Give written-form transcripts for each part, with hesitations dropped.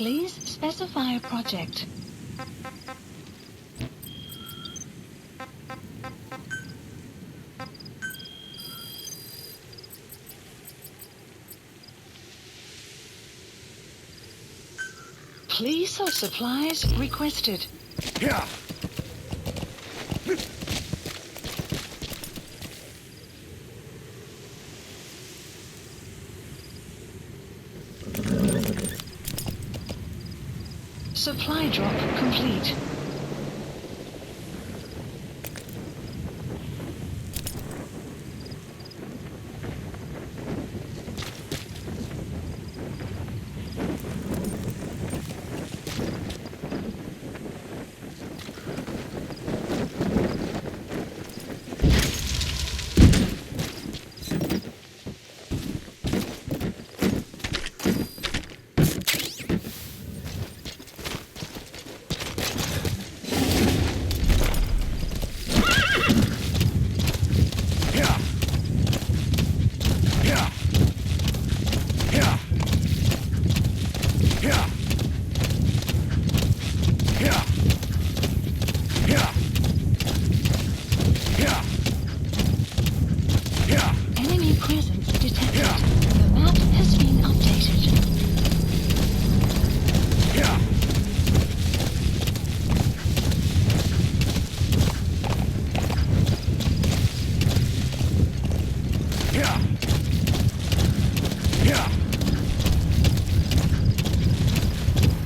Please specify a project. Please source supplies requested. Yeah. Supply drop complete. Enemy presence detected. The map has been updated.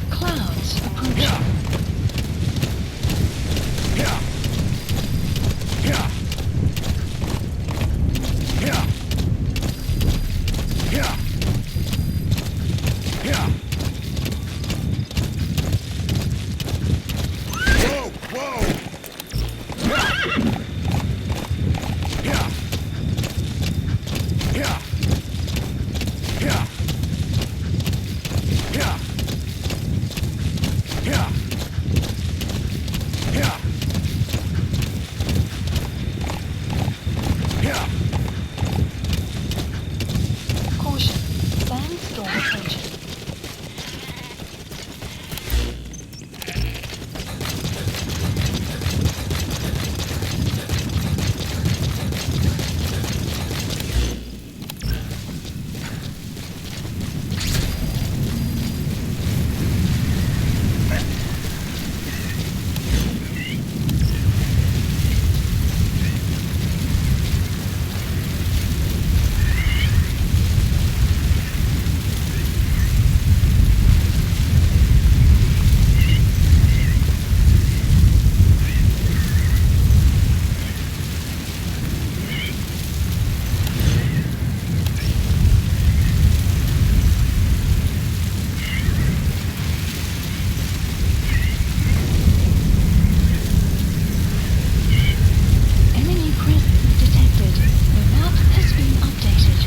Clouds approaching. Caution. Sandstorm approaching. Enemy presence detected. The map has been updated.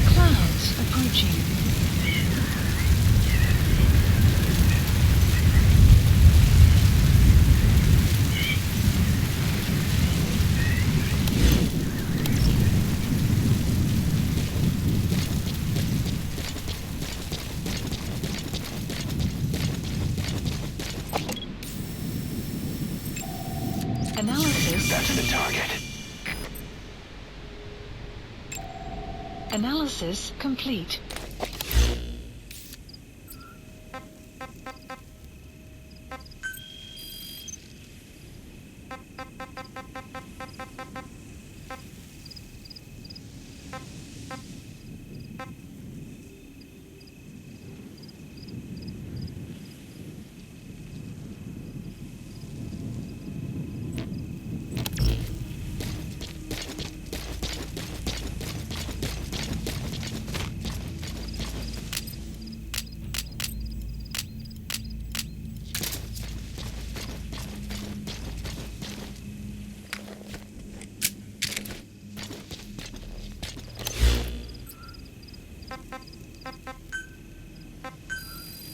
Clouds approaching. Analysis. That's the target. Analysis complete.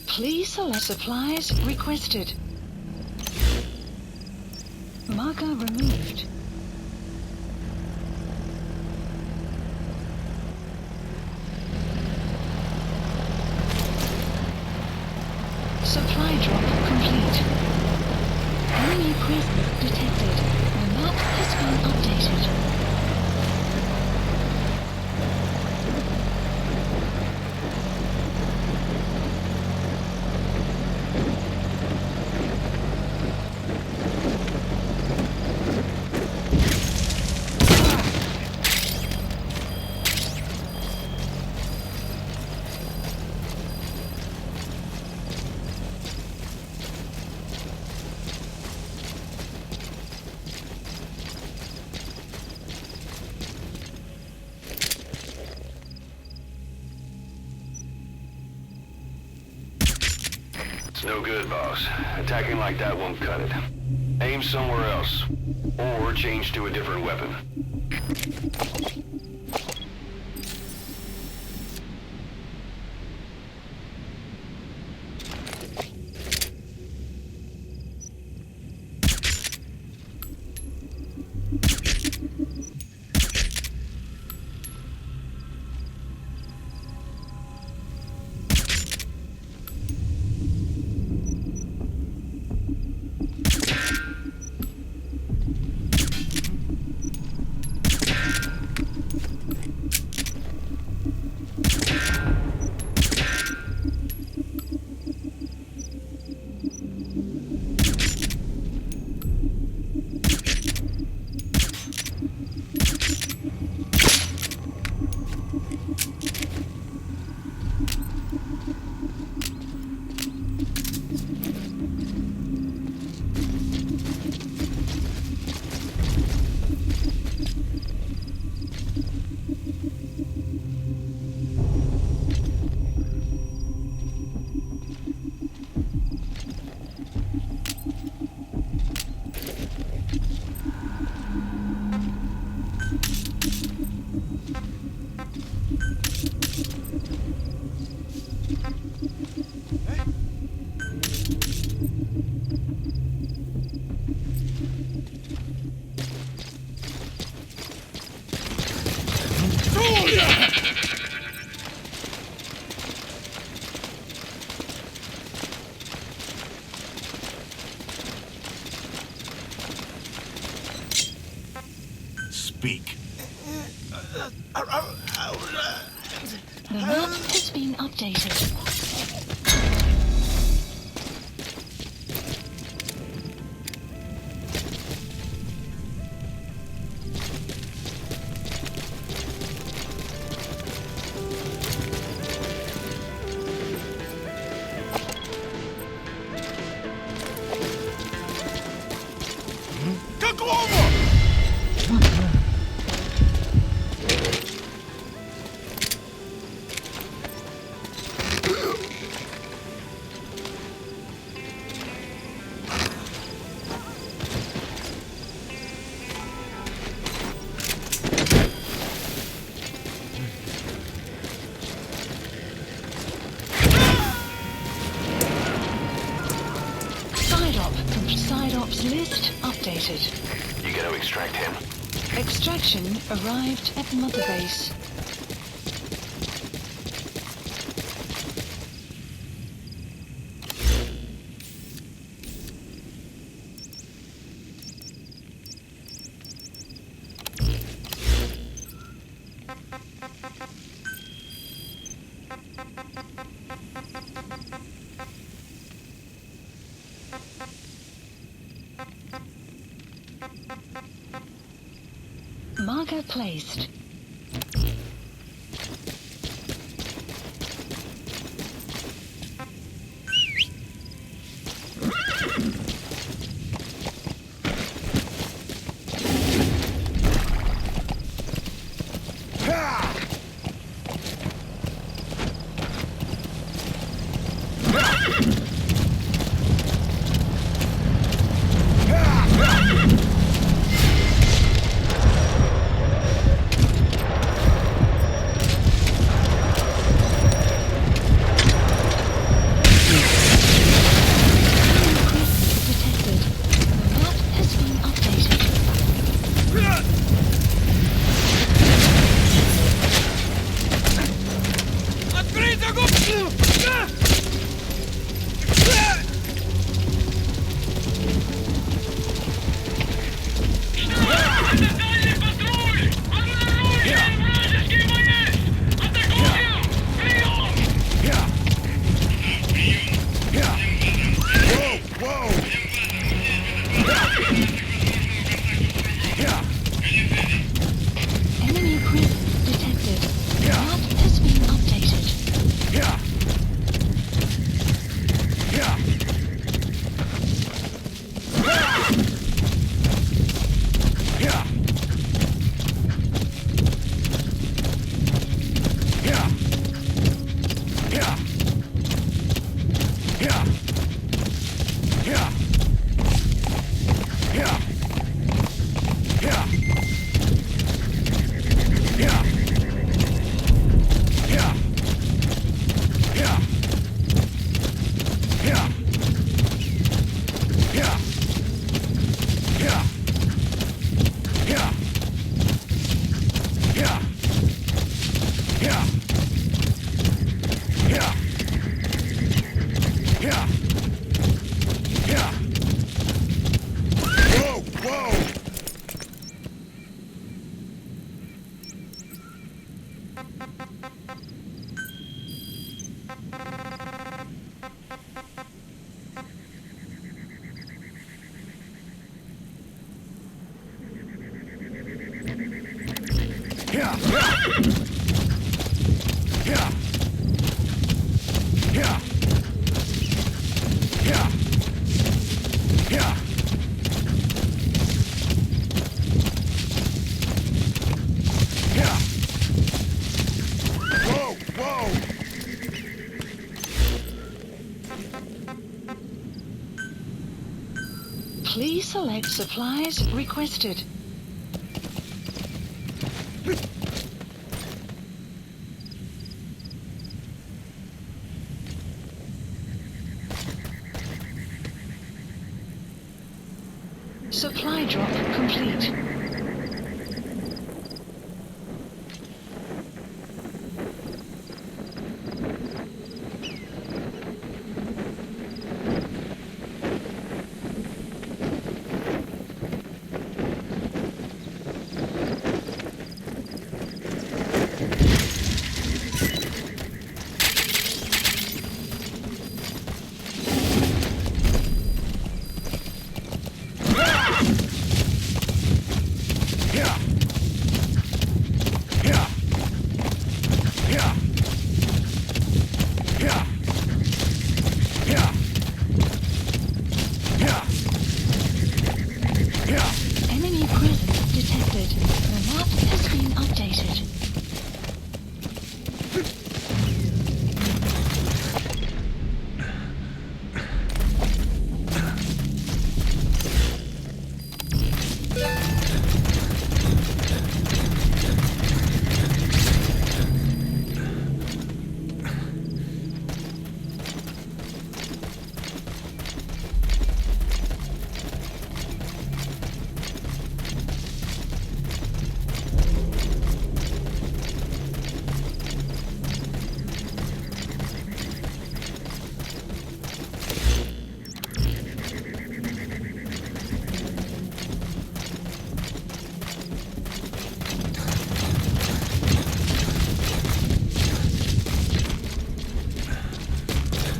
Please select supplies requested. Marker removed. Supply drop complete. Enemy presence detected. The map has been updated. It's no good, boss. Attacking like that won't cut it. Aim somewhere else. Or change to a different weapon. Speak. The map has been updated. Side ops list updated. You gotta extract him. Extraction arrived at Mother Base. Marker placed. Enemy presence detected. The map has been updated. Please select supplies requested. Supply drop complete. Enemy presence detected. The map has been updated.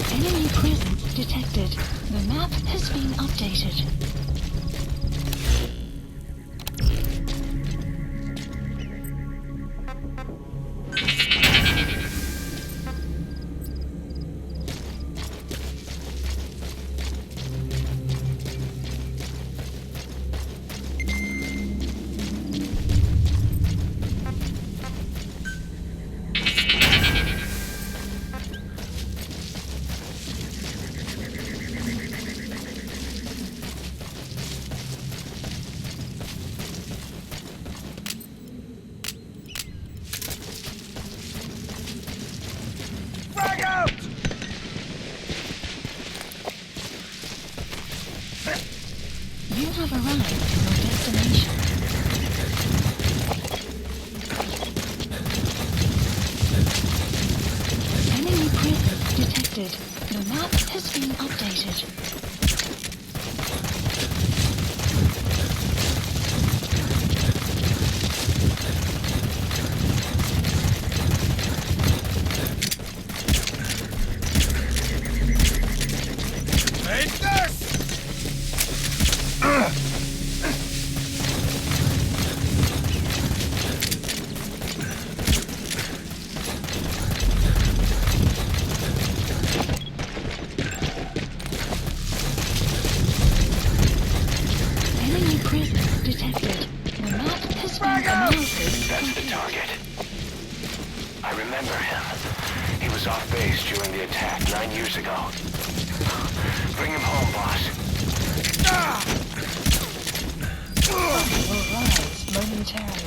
Enemy presence detected. The map has been updated. You have arrived at your destination. Enemy presence detected. The map has been updated. Enemy presence detected. The map has been analysis That's the complete. target. I remember him. He was off base during the attack 9 years ago. Bring him home, boss. Will rise momentarily.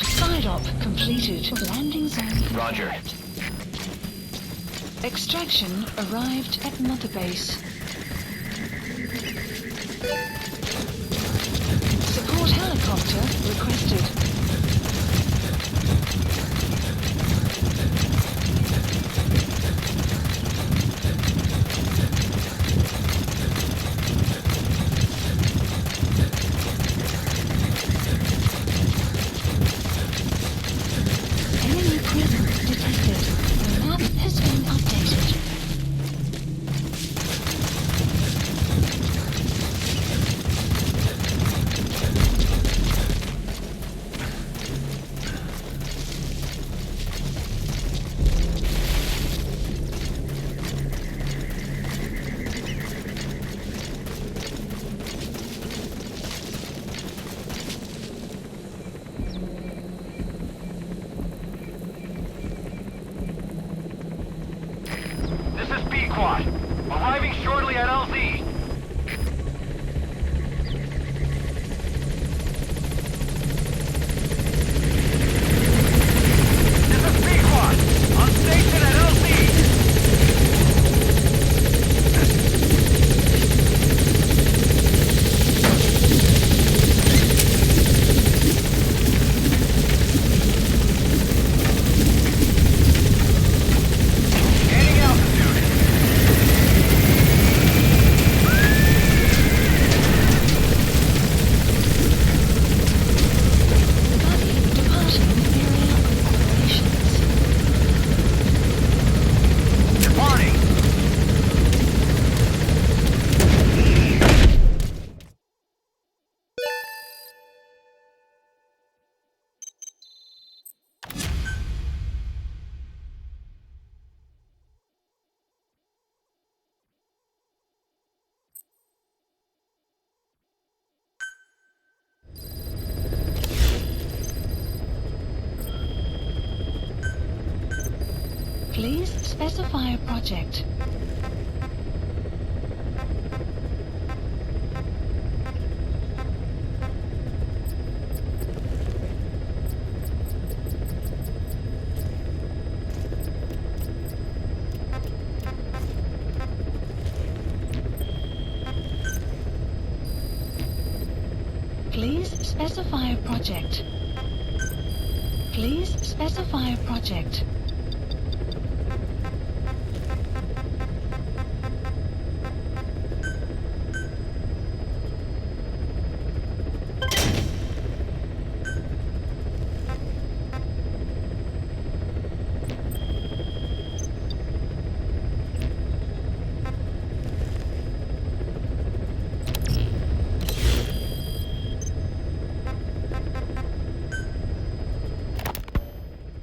Side op completed. Landing zone confirmed. Roger. Extraction arrived at Mother Base. Support helicopter requested. Enemy presence detected. The map has been updated. This is Pequod. Arriving shortly at LZ. This is Pequod. On station at LZ. Gaining altitude. Buddy departing area of operations. Departing. Please specify a project. Please specify a project. Please specify a project.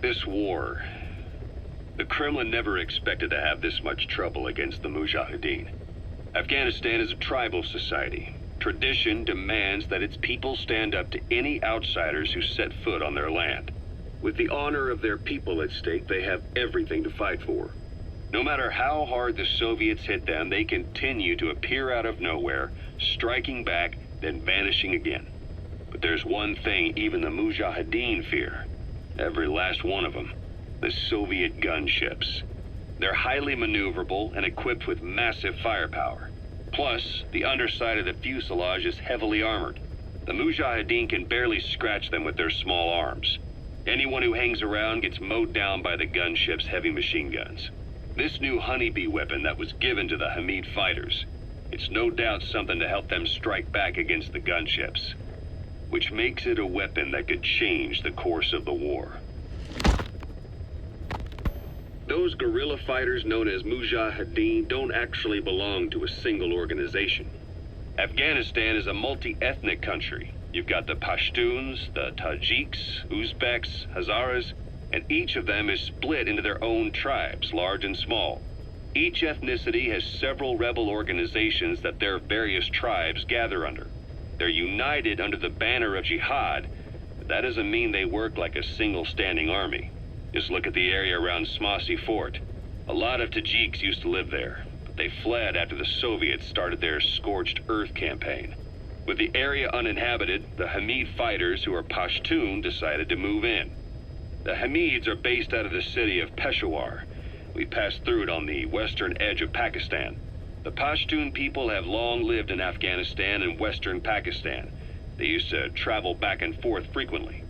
This war. The Kremlin never expected to have this much trouble against the Mujahideen. Afghanistan is a tribal society. Tradition demands that its people stand up to any outsiders who set foot on their land. With the honor of their people at stake, they have everything to fight for. No matter how hard the Soviets hit them, they continue to appear out of nowhere, striking back, then vanishing again. But there's one thing even the Mujahideen fear. Every last one of them. The Soviet gunships. They're highly maneuverable and equipped with massive firepower. Plus, the underside of the fuselage is heavily armored. The Mujahideen can barely scratch them with their small arms. Anyone who hangs around gets mowed down by the gunship's heavy machine guns. This new honeybee weapon that was given to the Hamid fighters, it's no doubt something to help them strike back against the gunships, which makes it a weapon that could change the course of the war. Those guerrilla fighters known as Mujahideen don't actually belong to a single organization. Afghanistan is a multi-ethnic country. You've got the Pashtuns, the Tajiks, Uzbeks, Hazaras, and each of them is split into their own tribes, large and small. Each ethnicity has several rebel organizations that their various tribes gather under. They're united under the banner of jihad, but that doesn't mean they work like a single standing army. Just look at the area around Smasy Fort. A lot of Tajiks used to live there, but they fled after the Soviets started their Scorched Earth campaign. With the area uninhabited, the Hamid fighters, who are Pashtun, decided to move in. The Hamids are based out of the city of Peshawar. We passed through it on the western edge of Pakistan. The Pashtun people have long lived in Afghanistan and western Pakistan. They used to travel back and forth frequently.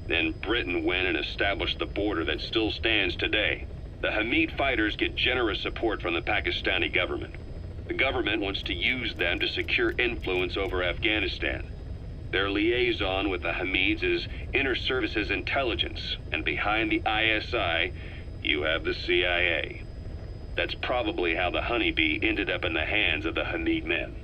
Then Britain went and established the border that still stands today. The Hamid fighters get generous support from the Pakistani government. The government wants to use them to secure influence over Afghanistan. Their liaison with the Hamids is Inter-Services Intelligence, and behind the ISI, you have the CIA. That's probably how the honeybee ended up in the hands of the Hamid men.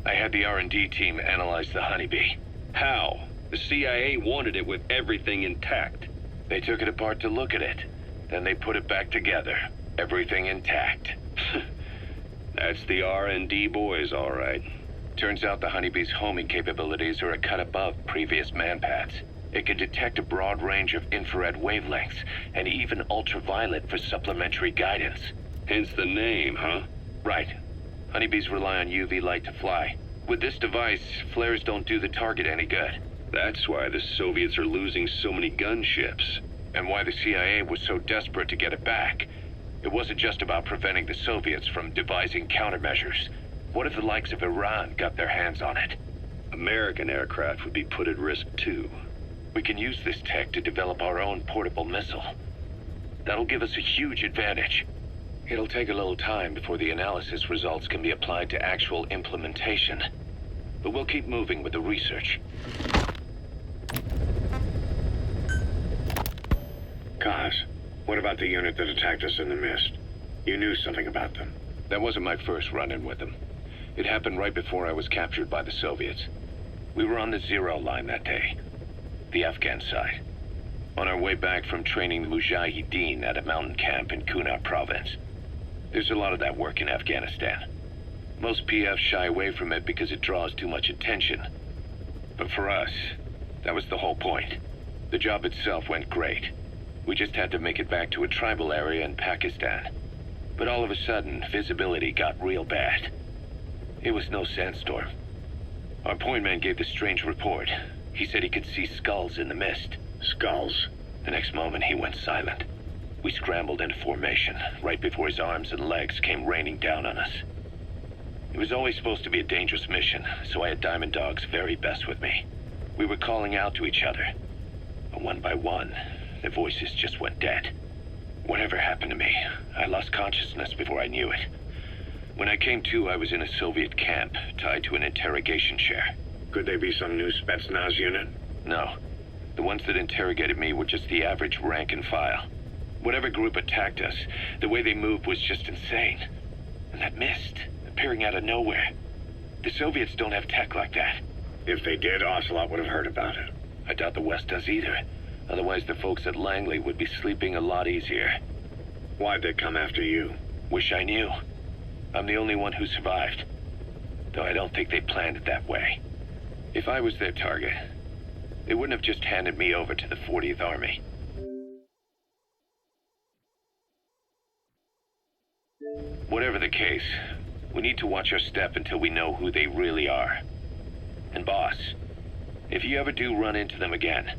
I had the R&D team analyze the honeybee. How? The CIA wanted it with everything intact. They took it apart to look at it. Then they put it back together. Everything intact. That's the R&D boys, all right. Turns out the honeybee's homing capabilities are a cut above previous manpads. It can detect a broad range of infrared wavelengths, and even ultraviolet for supplementary guidance. Hence the name, huh? Right. Honeybees rely on UV light to fly. With this device, flares don't do the target any good. That's why the Soviets are losing so many gunships. And why the CIA was so desperate to get it back. It wasn't just about preventing the Soviets from devising countermeasures. What if the likes of Iran got their hands on it? American aircraft would be put at risk too. We can use this tech to develop our own portable missile. That'll give us a huge advantage. It'll take a little time before the analysis results can be applied to actual implementation. But we'll keep moving with the research. Kaz, what about the unit that attacked us in the mist? You knew something about them. That wasn't my first run-in with them. It happened right before I was captured by the Soviets. We were on the zero line that day, the Afghan side, on our way back from training the Mujahideen at a mountain camp in Kunar province. There's a lot of that work in Afghanistan. Most PFs shy away from it because it draws too much attention. But for us, that was the whole point. The job itself went great. We just had to make it back to a tribal area in Pakistan. But all of a sudden, visibility got real bad. It was no sandstorm. Our point man gave this strange report. He said he could see skulls in the mist. Skulls? The next moment, he went silent. We scrambled into formation, right before his arms and legs came raining down on us. It was always supposed to be a dangerous mission, so I had Diamond Dog's very best with me. We were calling out to each other. But one by one, the voices just went dead. Whatever happened to me, I lost consciousness before I knew it. When I came to, I was in a Soviet camp, tied to an interrogation chair. Could they be some new Spetsnaz unit? No. The ones that interrogated me were just the average rank and file. Whatever group attacked us, the way they moved was just insane. And that mist, appearing out of nowhere. The Soviets don't have tech like that. If they did, Ocelot would have heard about it. I doubt the West does either. Otherwise, the folks at Langley would be sleeping a lot easier. Why'd they come after you? Wish I knew. I'm the only one who survived. Though I don't think they planned it that way. If I was their target, they wouldn't have just handed me over to the 40th Army. Whatever the case, we need to watch our step until we know who they really are. And boss, if you ever do run into them again,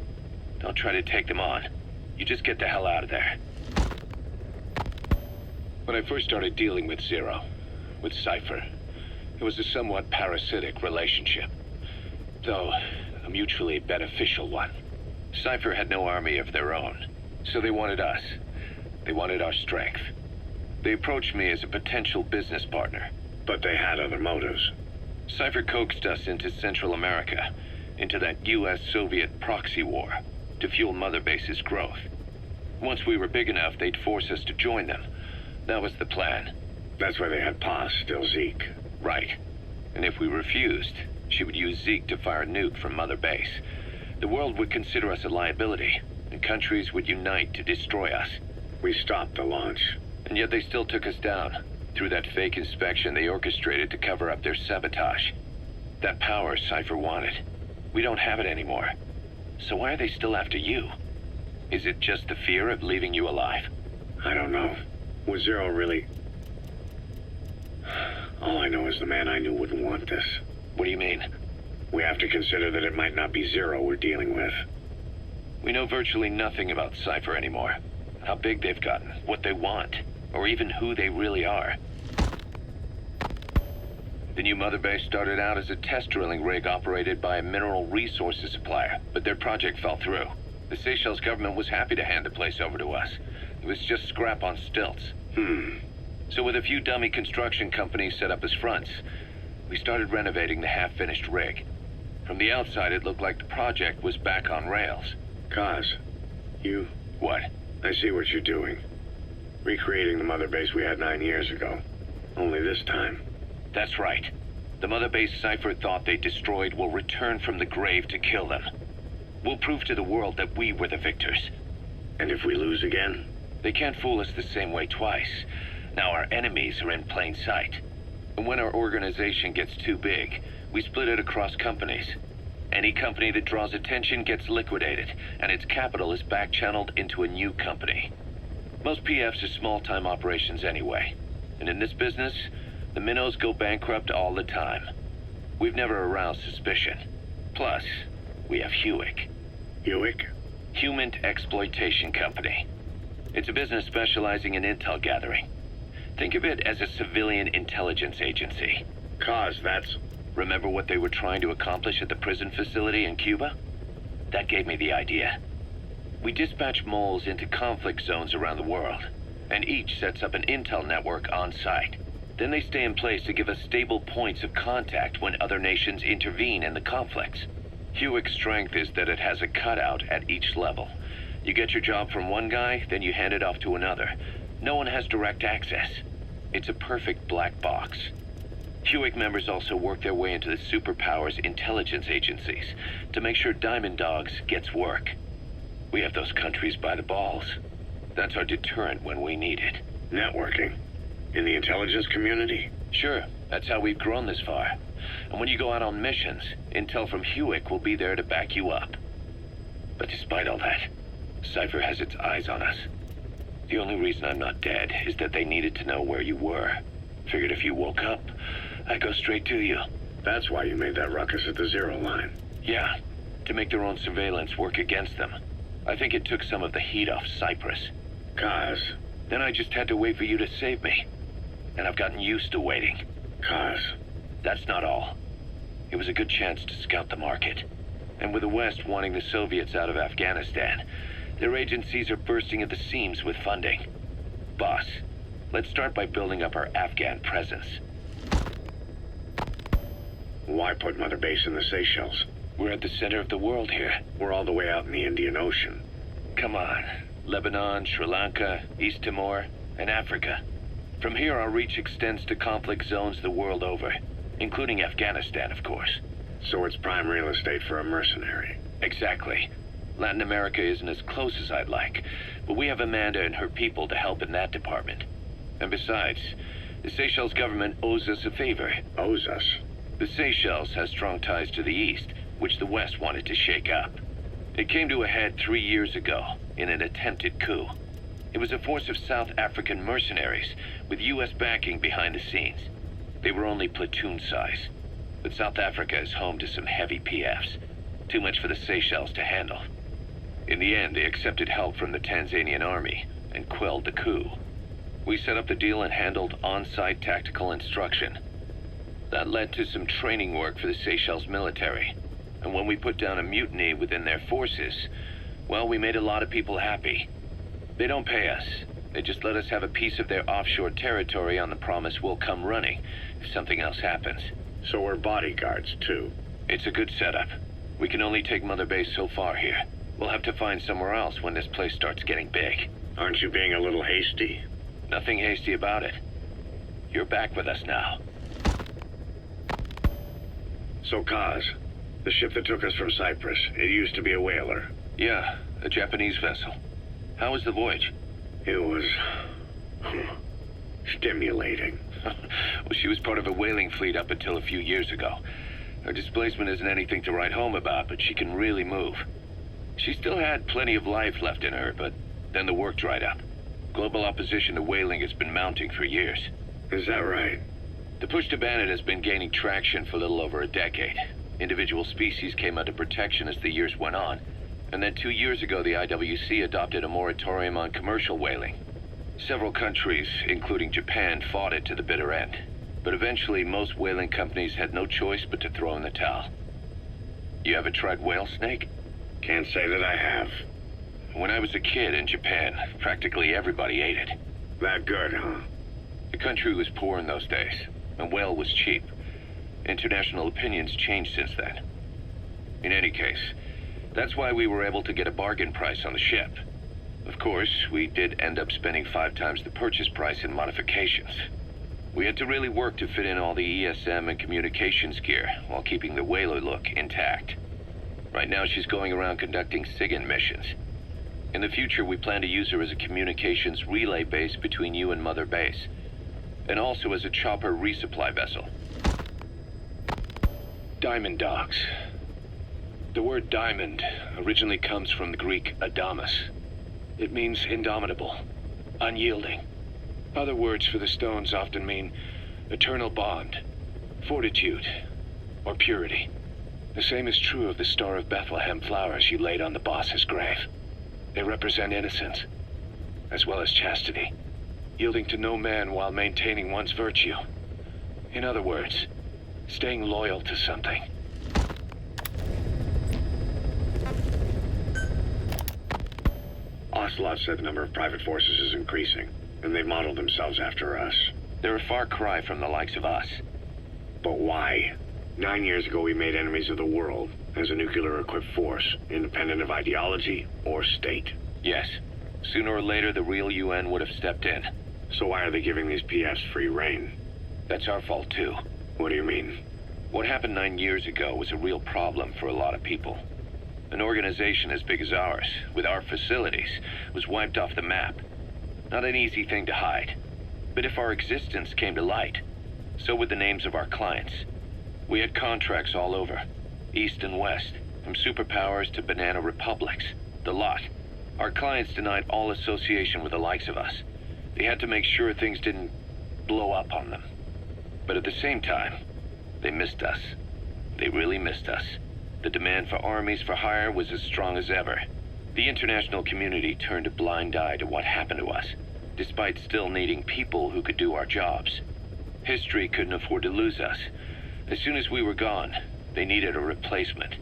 Don't try to take them on. You just get the hell out of there. When I first started dealing with Zero, with Cypher, it was a somewhat parasitic relationship, though a mutually beneficial one. Cypher had no army of their own, so they wanted us. They wanted our strength. They approached me as a potential business partner. But they had other motives. Cypher coaxed us into Central America, into that US-Soviet proxy war, to fuel Mother Base's growth. Once we were big enough, they'd force us to join them. That was the plan. That's why they had Paz, still Zeke. Right. And if we refused, she would use Zeke to fire a nuke from Mother Base. The world would consider us a liability, and countries would unite to destroy us. We stopped the launch. And yet they still took us down, through that fake inspection they orchestrated to cover up their sabotage. That power Cypher wanted. We don't have it anymore. So why are they still after you? Is it just the fear of leaving you alive? I don't know. Was Zero really... All I know is the man I knew wouldn't want this. What do you mean? We have to consider that it might not be Zero we're dealing with. We know virtually nothing about Cypher anymore. How big they've gotten, what they want, or even who they really are. The new Mother Base started out as a test drilling rig operated by a mineral resources supplier, but their project fell through. The Seychelles government was happy to hand the place over to us. It was just scrap on stilts. So with a few dummy construction companies set up as fronts, we started renovating the half-finished rig. From the outside, it looked like the project was back on rails. Kaz, you... What? I see what you're doing. Recreating the Mother Base we had 9 years ago. Only this time. That's right. The Mother Base Cypher thought they destroyed will return from the grave to kill them. We'll prove to the world that we were the victors. And if we lose again? They can't fool us the same way twice. Now our enemies are in plain sight. And when our organization gets too big, we split it across companies. Any company that draws attention gets liquidated, and its capital is back-channeled into a new company. Most PFs are small-time operations anyway. And in this business, the minnows go bankrupt all the time. We've never aroused suspicion. Plus, we have Hewick. Hewick? Human Exploitation Company. It's a business specializing in intel gathering. Think of it as a civilian intelligence agency. Kaz, that's... Remember what they were trying to accomplish at the prison facility in Cuba? That gave me the idea. We dispatch moles into conflict zones around the world, and each sets up an intel network on site. Then they stay in place to give us stable points of contact when other nations intervene in the conflicts. Hewick's strength is that it has a cutout at each level. You get your job from one guy, then you hand it off to another. No one has direct access. It's a perfect black box. Hewick members also work their way into the superpowers intelligence agencies to make sure Diamond Dogs gets work. We have those countries by the balls. That's our deterrent when we need it. Networking? In the intelligence community? Sure, that's how we've grown this far. And when you go out on missions, intel from Hewick will be there to back you up. But despite all that, Cypher has its eyes on us. The only reason I'm not dead is that they needed to know where you were. Figured if you woke up, I'd go straight to you. That's why you made that ruckus at the Zero line. Yeah, to make their own surveillance work against them. I think it took some of the heat off Cyprus. Kaz. Then I just had to wait for you to save me. And I've gotten used to waiting. Kaz. That's not all. It was a good chance to scout the market. And with the West wanting the Soviets out of Afghanistan, their agencies are bursting at the seams with funding. Boss, let's start by building up our Afghan presence. Why put Mother Base in the Seychelles? We're at the center of the world here. We're all the way out in the Indian Ocean. Come on. Lebanon, Sri Lanka, East Timor, and Africa. From here, our reach extends to conflict zones the world over, including Afghanistan, of course. So it's prime real estate for a mercenary. Exactly. Latin America isn't as close as I'd like, but we have Amanda and her people to help in that department. And besides, the Seychelles government owes us a favor. Owes us? The Seychelles has strong ties to the east, which the West wanted to shake up. It came to a head 3 years ago, in an attempted coup. It was a force of South African mercenaries, with U.S. backing behind the scenes. They were only platoon size, but South Africa is home to some heavy PFs. Too much for the Seychelles to handle. In the end, they accepted help from the Tanzanian army and quelled the coup. We set up the deal and handled on-site tactical instruction. That led to some training work for the Seychelles military. And when we put down a mutiny within their forces, well, we made a lot of people happy. They don't pay us. They just let us have a piece of their offshore territory on the promise we'll come running if something else happens. So we're bodyguards, too. It's a good setup. We can only take Mother Base so far here. We'll have to find somewhere else when this place starts getting big. Aren't you being a little hasty? Nothing hasty about it. You're back with us now. So, Kaz, the ship that took us from Cyprus, it used to be a whaler. Yeah, a Japanese vessel. How was the voyage? It was... stimulating. Well, she was part of a whaling fleet up until a few years ago. Her displacement isn't anything to write home about, but she can really move. She still had plenty of life left in her, but then the work dried up. Global opposition to whaling has been mounting for years. Is that right? The push to ban it has been gaining traction for a little over a decade. Individual species came under protection as the years went on, and then 2 years ago the IWC adopted a moratorium on commercial whaling. Several countries, including Japan, fought it to the bitter end. But eventually, most whaling companies had no choice but to throw in the towel. You ever tried whale snake? Can't say that I have. When I was a kid in Japan, practically everybody ate it. That good, huh? The country was poor in those days, and whale was cheap. International opinions changed since then. In any case, that's why we were able to get a bargain price on the ship. Of course, we did end up spending 5 times the purchase price in modifications. We had to really work to fit in all the ESM and communications gear while keeping the whaler look intact. Right now she's going around conducting SIGINT missions. In the future, we plan to use her as a communications relay base between you and Mother Base, and also as a chopper resupply vessel. Diamond Dogs. The word diamond originally comes from the Greek adamas. It means indomitable, unyielding. Other words for the stones often mean eternal bond, fortitude, or purity. The same is true of the Star of Bethlehem flowers you laid on the boss's grave. They represent innocence, as well as chastity, yielding to no man while maintaining one's virtue. In other words, staying loyal to something. Ocelot said the number of private forces is increasing, and they've modeled themselves after us. They're a far cry from the likes of us. But why? 9 years ago, we made enemies of the world as a nuclear-equipped force, independent of ideology or state. Yes. Sooner or later, the real UN would have stepped in. So why are they giving these PFs free rein? That's our fault, too. What do you mean? What happened 9 years ago was a real problem for a lot of people. An organization as big as ours, with our facilities, was wiped off the map. Not an easy thing to hide. But if our existence came to light, so would the names of our clients. We had contracts all over, east and west, from superpowers to banana republics, the lot. Our clients denied all association with the likes of us. They had to make sure things didn't blow up on them. But at the same time, they missed us. They really missed us. The demand for armies for hire was as strong as ever. The international community turned a blind eye to what happened to us, despite still needing people who could do our jobs. History couldn't afford to lose us. As soon as we were gone, they needed a replacement.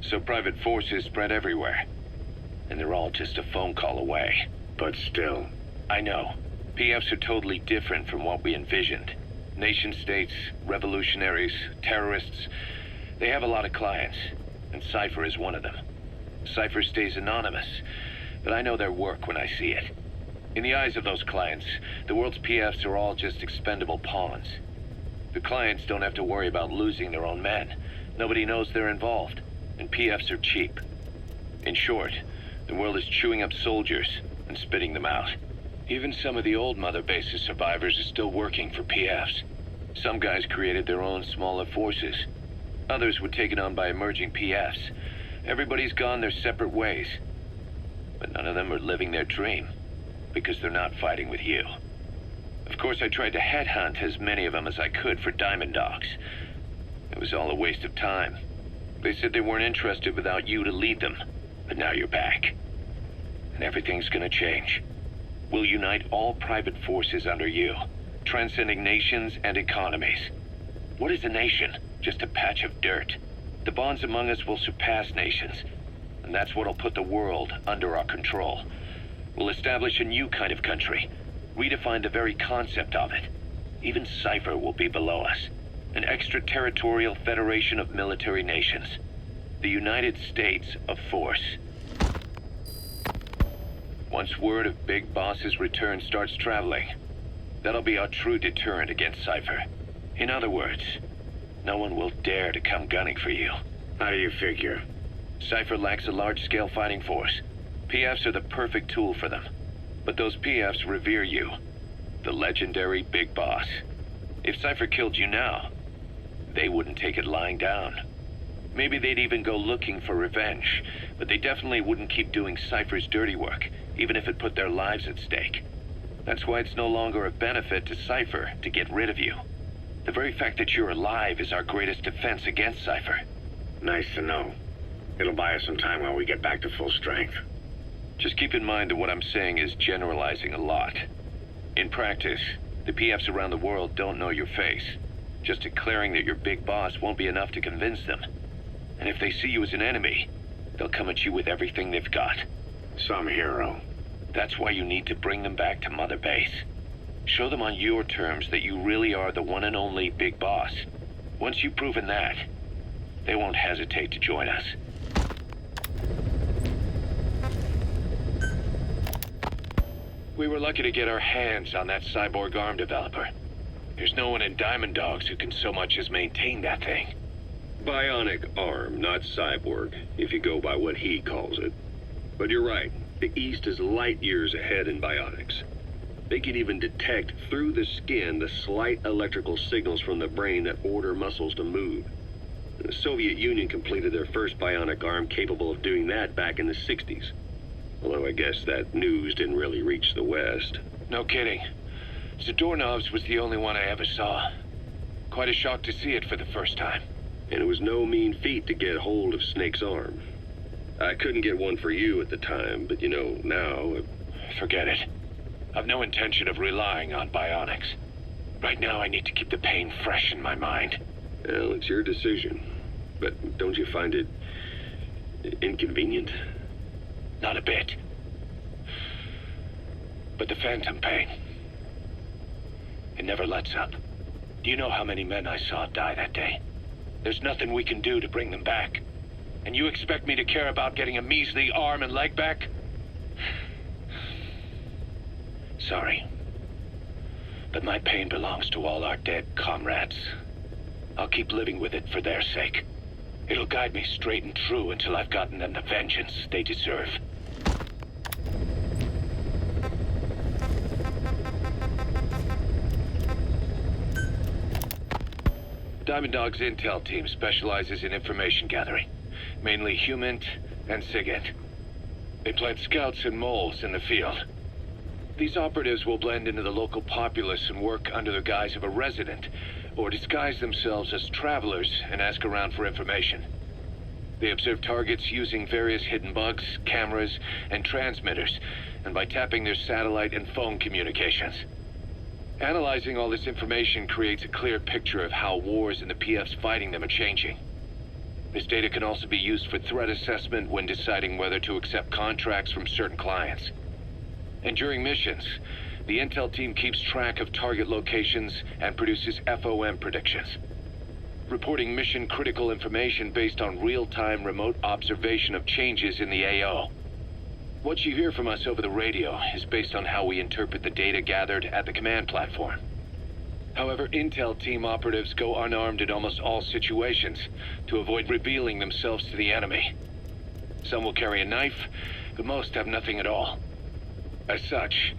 So private forces spread everywhere. And they're all just a phone call away. But still. I know. PFs are totally different from what we envisioned. Nation-states, revolutionaries, terrorists, they have a lot of clients, and Cypher is one of them. Cypher stays anonymous, but I know their work when I see it. In the eyes of those clients, the world's PFs are all just expendable pawns. The clients don't have to worry about losing their own men. Nobody knows they're involved, and PFs are cheap. In short, the world is chewing up soldiers and spitting them out. Even some of the old Mother Base's survivors are still working for PFs. Some guys created their own smaller forces. Others were taken on by emerging PFs. Everybody's gone their separate ways. But none of them are living their dream, because they're not fighting with you. Of course, I tried to headhunt as many of them as I could for Diamond Dogs. It was all a waste of time. They said they weren't interested without you to lead them, but now you're back. and everything's gonna change. We'll unite all private forces under you, transcending nations and economies. What is a nation? Just a patch of dirt. The bonds among us will surpass nations, and that's what'll put the world under our control. We'll establish a new kind of country, redefine the very concept of it. Even Cypher will be below us, an extraterritorial federation of military nations. The United States of Force. Once word of Big Boss's return starts traveling, that'll be our true deterrent against Cypher. In other words, no one will dare to come gunning for you. How do you figure? Cypher lacks a large-scale fighting force. PFs are the perfect tool for them. But those PFs revere you, the legendary Big Boss. If Cypher killed you now, they wouldn't take it lying down. Maybe they'd even go looking for revenge, but they definitely wouldn't keep doing Cypher's dirty work, even if it put their lives at stake. That's why it's no longer a benefit to Cypher to get rid of you. The very fact that you're alive is our greatest defense against Cypher. Nice to know. It'll buy us some time while we get back to full strength. Just keep in mind that what I'm saying is generalizing a lot. In practice, the PFs around the world don't know your face. Just declaring that you're Big Boss won't be enough to convince them. And if they see you as an enemy, they'll come at you with everything they've got. Some hero. That's why you need to bring them back to Mother Base. Show them on your terms that you really are the one and only Big Boss. Once you've proven that, they won't hesitate to join us. We were lucky to get our hands on that cyborg arm developer. There's no one in Diamond Dogs who can so much as maintain that thing. Bionic arm, not cyborg, if you go by what he calls it. But you're right, the East is light years ahead in bionics. They can even detect through the skin the slight electrical signals from the brain that order muscles to move. The Soviet Union completed their first bionic arm capable of doing that back in the 60s. Although I guess that news didn't really reach the West. No kidding. Zadornov's was the only one I ever saw. Quite a shock to see it for the first time. And it was no mean feat to get hold of Snake's arm. I couldn't get one for you at the time, but you know, now... Forget it. I've no intention of relying on bionics. Right now I need to keep the pain fresh in my mind. Well, it's your decision. But don't you find it... inconvenient? Not a bit. But the phantom pain... it never lets up. Do you know how many men I saw die that day? There's nothing we can do to bring them back. And you expect me to care about getting a measly arm and leg back? Sorry. But my pain belongs to all our dead comrades. I'll keep living with it for their sake. It'll guide me straight and true until I've gotten them the vengeance they deserve. Diamond Dog's intel team specializes in information gathering, mainly HUMINT and SIGINT. They plant scouts and moles in the field. These operatives will blend into the local populace and work under the guise of a resident, or disguise themselves as travelers and ask around for information. They observe targets using various hidden bugs, cameras, and transmitters, and by tapping their satellite and phone communications. Analyzing all this information creates a clear picture of how wars and the PFs fighting them are changing. This data can also be used for threat assessment when deciding whether to accept contracts from certain clients. And during missions, the intel team keeps track of target locations and produces FOM predictions, reporting mission-critical information based on real-time remote observation of changes in the AO. What you hear from us over the radio is based on how we interpret the data gathered at the command platform. However, intel team operatives go unarmed in almost all situations to avoid revealing themselves to the enemy. Some will carry a knife, but most have nothing at all. As such,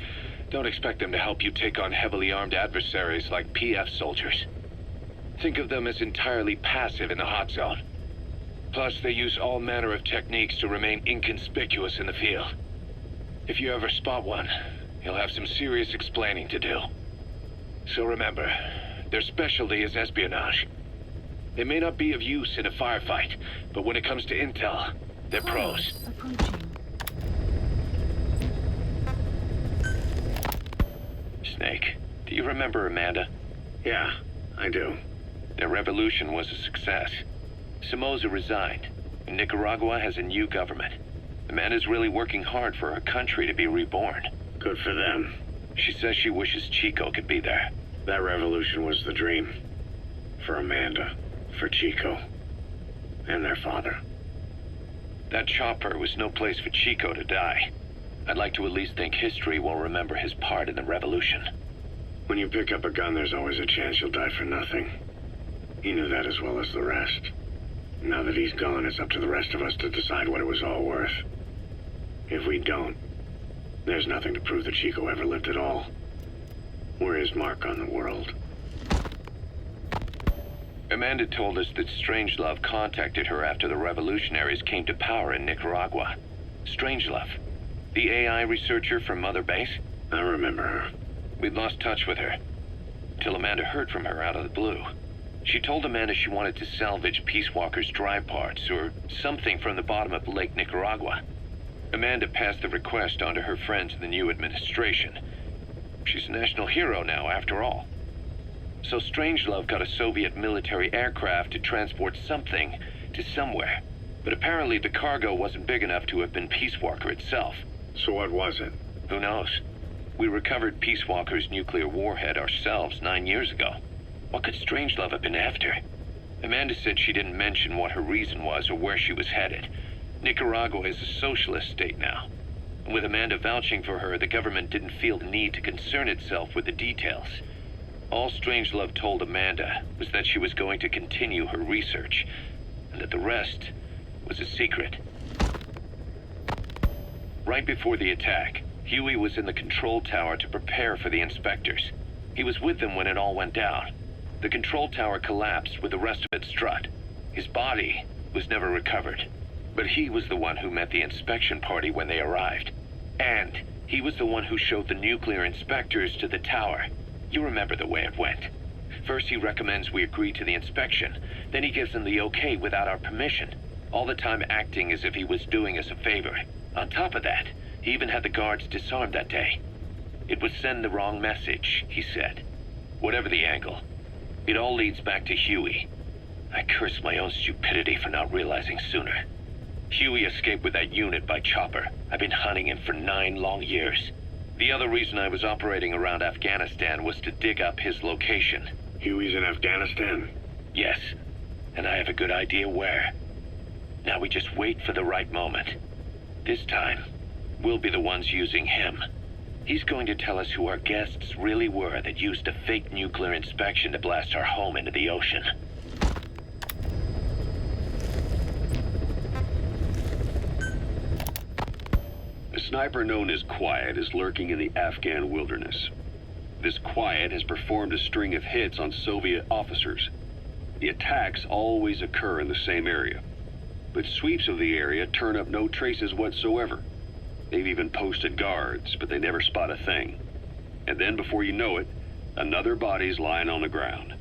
don't expect them to help you take on heavily armed adversaries like PF soldiers. Think of them as entirely passive in the hot zone. Plus, they use all manner of techniques to remain inconspicuous in the field. If you ever spot one, you'll have some serious explaining to do. So remember, their specialty is espionage. They may not be of use in a firefight, but when it comes to intel, they're pros. Approaching. Snake. Do you remember Amanda? Yeah, I do. Their revolution was a success. Somoza resigned, and Nicaragua has a new government. Amanda's really working hard for her country to be reborn. Good for them. She says she wishes Chico could be there. That revolution was the dream. For Amanda, for Chico, and their father. That chopper was no place for Chico to die. I'd like to at least think history will remember his part in the revolution. When you pick up a gun, there's always a chance you'll die for nothing. He knew that as well as the rest. Now that he's gone, it's up to the rest of us to decide what it was all worth. If we don't, there's nothing to prove that Chico ever lived at all. We're his mark on the world. Amanda told us that Strangelove contacted her after the revolutionaries came to power in Nicaragua. Strangelove, the AI researcher from Mother Base? I remember her. We'd lost touch with her, till Amanda heard from her out of the blue. She told Amanda she wanted to salvage Peace Walker's drive parts, or something from the bottom of Lake Nicaragua. Amanda passed the request on to her friends in the new administration. She's a national hero now, after all. So Strangelove got a Soviet military aircraft to transport something to somewhere. But apparently the cargo wasn't big enough to have been Peace Walker itself. So what was it? Who knows? We recovered Peace Walker's nuclear warhead ourselves 9 years ago. What could Strangelove have been after? Amanda said she didn't mention what her reason was or where she was headed. Nicaragua is a socialist state now. And with Amanda vouching for her, the government didn't feel the need to concern itself with the details. All Strangelove told Amanda was that she was going to continue her research, and that the rest was a secret. Right before the attack, Huey was in the control tower to prepare for the inspectors. He was with them when it all went down. The control tower collapsed with the rest of it strut. His body was never recovered. But he was the one who met the inspection party when they arrived. And he was the one who showed the nuclear inspectors to the tower. You remember the way it went. First he recommends we agree to the inspection. Then he gives them the okay without our permission. All the time acting as if he was doing us a favor. On top of that, he even had the guards disarmed that day. It would send the wrong message, he said. Whatever the angle, it all leads back to Huey. I curse my own stupidity for not realizing sooner. Huey escaped with that unit by chopper. I've been hunting him for 9 long years. The other reason I was operating around Afghanistan was to dig up his location. Huey's in Afghanistan? Yes, and I have a good idea where. Now we just wait for the right moment. This time, we'll be the ones using him. He's going to tell us who our guests really were that used a fake nuclear inspection to blast our home into the ocean. A sniper known as Quiet is lurking in the Afghan wilderness. This Quiet has performed a string of hits on Soviet officers. The attacks always occur in the same area, but sweeps of the area turn up no traces whatsoever. They've even posted guards, but they never spot a thing. And then before you know it, another body's lying on the ground.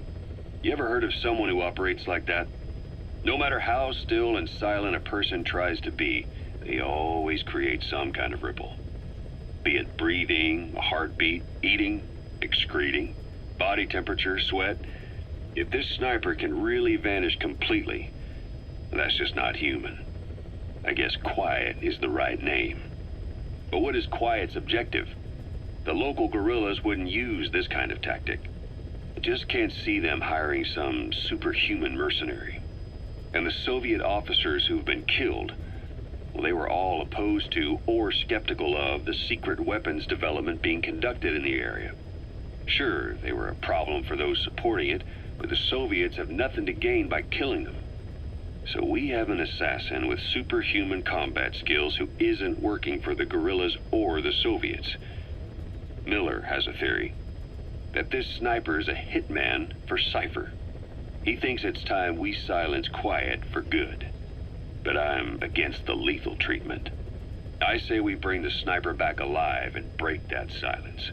You ever heard of someone who operates like that? No matter how still and silent a person tries to be, they always create some kind of ripple. Be it breathing, a heartbeat, eating, excreting, body temperature, sweat. If this sniper can really vanish completely, that's just not human. I guess Quiet is the right name. But what is Quiet's objective? The local guerrillas wouldn't use this kind of tactic. I just can't see them hiring some superhuman mercenary. And the Soviet officers who've been killed, well, they were all opposed to or skeptical of the secret weapons development being conducted in the area. Sure, they were a problem for those supporting it, but the Soviets have nothing to gain by killing them. So we have an assassin with superhuman combat skills who isn't working for the guerrillas or the Soviets. Miller has a theory that this sniper is a hitman for Cypher. He thinks it's time we silence Quiet for good. But I'm against the lethal treatment. I say we bring the sniper back alive and break that silence.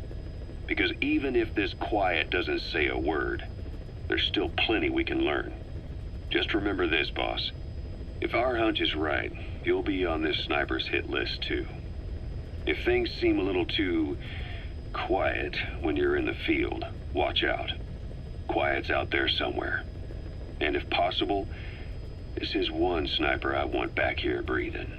Because even if this Quiet doesn't say a word, there's still plenty we can learn. Just remember this, boss. If our hunch is right, you'll be on this sniper's hit list too. If things seem a little too quiet when you're in the field. Watch out. Quiet's out there somewhere. And if possible, this is one sniper I want back here breathing.